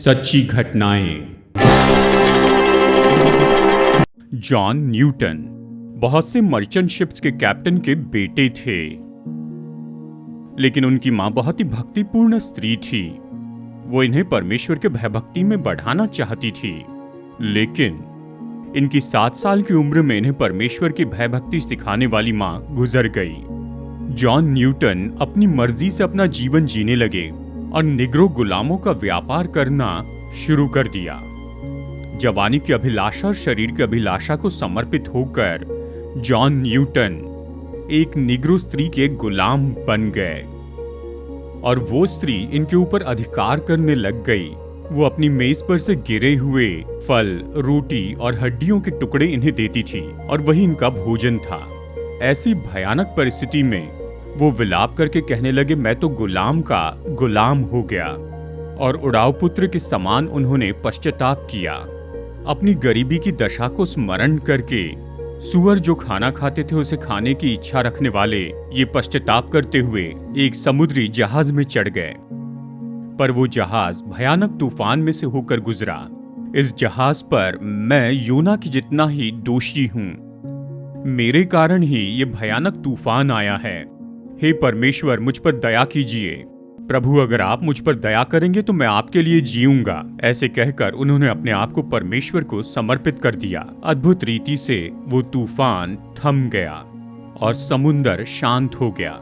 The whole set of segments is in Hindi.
सच्ची घटनाएं। जॉन न्यूटन बहुत से मर्चेंट शिप्स के कैप्टन के बेटे थे, लेकिन उनकी मां बहुत ही भक्तिपूर्ण स्त्री थी। वो इन्हें परमेश्वर के भयभक्ति में बढ़ाना चाहती थी, लेकिन इनकी 7 साल की उम्र में इन्हें परमेश्वर की भयभक्ति सिखाने वाली मां गुजर गई। जॉन न्यूटन अपनी मर्जी से अपना जीवन जीने लगे और निग्रो गुलामों का व्यापार करना शुरू कर दिया। जवानी की अभिलाषा और शरीर की अभिलाषा को समर्पित होकर जॉन न्यूटन एक निग्रो स्त्री के गुलाम बन गए और वो स्त्री इनके ऊपर अधिकार करने लग गई। वो अपनी मेज पर से गिरे हुए फल, रोटी और हड्डियों के टुकड़े इन्हें देती थी और वही इनका भोजन था। ऐसी भयानक परिस्थिति में वो विलाप करके कहने लगे, मैं तो गुलाम का गुलाम हो गया। और उड़ाऊ पुत्र के समान उन्होंने पश्चाताप किया। अपनी गरीबी की दशा को स्मरण करके सुअर जो खाना खाते थे उसे खाने की इच्छा रखने वाले ये पश्चाताप करते हुए एक समुद्री जहाज में चढ़ गए। पर वो जहाज भयानक तूफान में से होकर गुजरा। इस जहाज पर मैं योना की जितना ही दोषी हूं। मेरे कारण ही ये भयानक तूफान आया है। हे परमेश्वर, मुझ पर दया कीजिए। प्रभु, अगर आप मुझ पर दया करेंगे तो मैं आपके लिए जीऊंगा। ऐसे कहकर उन्होंने अपने आप को परमेश्वर को समर्पित कर दिया। अद्भुत रीति से वो तूफान थम गया और समुंदर शांत हो गया।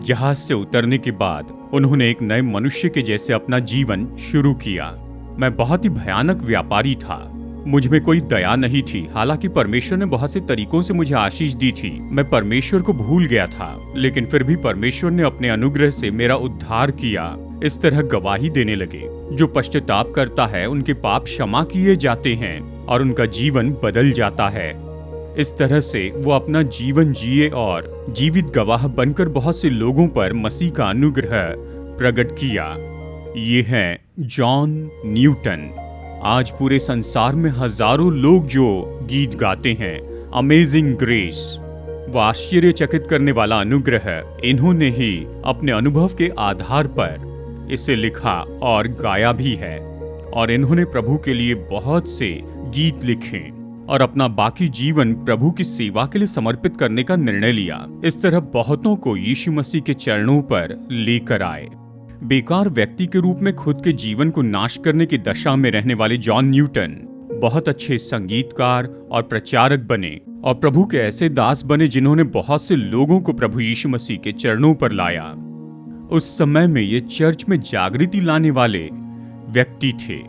जहाज से उतरने के बाद उन्होंने एक नए मनुष्य के जैसे अपना जीवन शुरू किया। मैं बहुत ही भयानक व्यापारी था। मुझ में कोई दया नहीं थी। हालांकि परमेश्वर ने बहुत से तरीकों से मुझे आशीष दी थी। मैं परमेश्वर को भूल गया था, लेकिन फिर भी परमेश्वर ने अपने अनुग्रह से मेरा उद्धार किया। इस तरह गवाही देने लगे, जो पश्चाताप करता है उनके पाप क्षमा किए जाते हैं और उनका जीवन बदल जाता है। इस तरह से वो अपना जीवन जिए और जीवित गवाह बनकर बहुत से लोगों पर मसीह का अनुग्रह प्रकट किया। ये हैं जॉन न्यूटन। आज पूरे संसार में हजारों लोग जो गीत गाते हैं, अमेजिंग ग्रेस, वो आश्चर्यचकित करने वाला अनुग्रह, इन्होंने ही अपने अनुभव के आधार पर इसे लिखा और गाया भी है। और इन्होंने प्रभु के लिए बहुत से गीत लिखे और अपना बाकी जीवन प्रभु की सेवा के लिए समर्पित करने का निर्णय लिया। इस तरह बहुतों को यीशु मसीह के चरणों पर लेकर आए। बेकार व्यक्ति के रूप में खुद के जीवन को नाश करने की दशा में रहने वाले जॉन न्यूटन बहुत अच्छे संगीतकार और प्रचारक बने और प्रभु के ऐसे दास बने जिन्होंने बहुत से लोगों को प्रभु यीशु मसीह के चरणों पर लाया। उस समय में ये चर्च में जागृति लाने वाले व्यक्ति थे।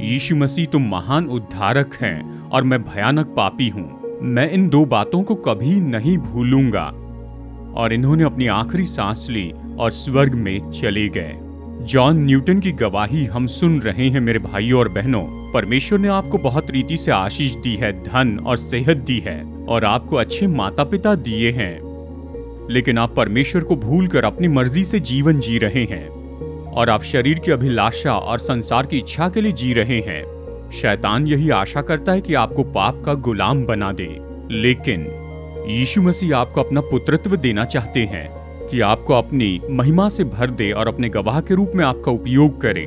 यीशु मसीह तो महान उद्धारक हैं और मैं भयानक पापी हूं। मैं इन 2 बातों को कभी नहीं भूलूंगा। और इन्होंने अपनी आखिरी सांस ली और स्वर्ग में चले गए। जॉन न्यूटन की गवाही हम सुन रहे हैं मेरे भाइयों और बहनों। परमेश्वर ने आपको बहुत रीति से आशीष दी है, धन और सेहत दी है और आपको अच्छे माता पिता दिए हैं, लेकिन आप परमेश्वर को भूलकर अपनी मर्जी से जीवन जी रहे हैं और आप शरीर की अभिलाषा और संसार की इच्छा के लिए जी रहे हैं। शैतान यही आशा करता है कि आपको पाप का गुलाम बना दे, लेकिन यीशु मसीह आपको अपना पुत्रत्व देना चाहते हैं कि आपको अपनी महिमा से भर दे और अपने गवाह के रूप में आपका उपयोग करे।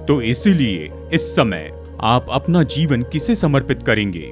तो इसीलिए इस समय आप अपना जीवन किसे समर्पित करेंगे?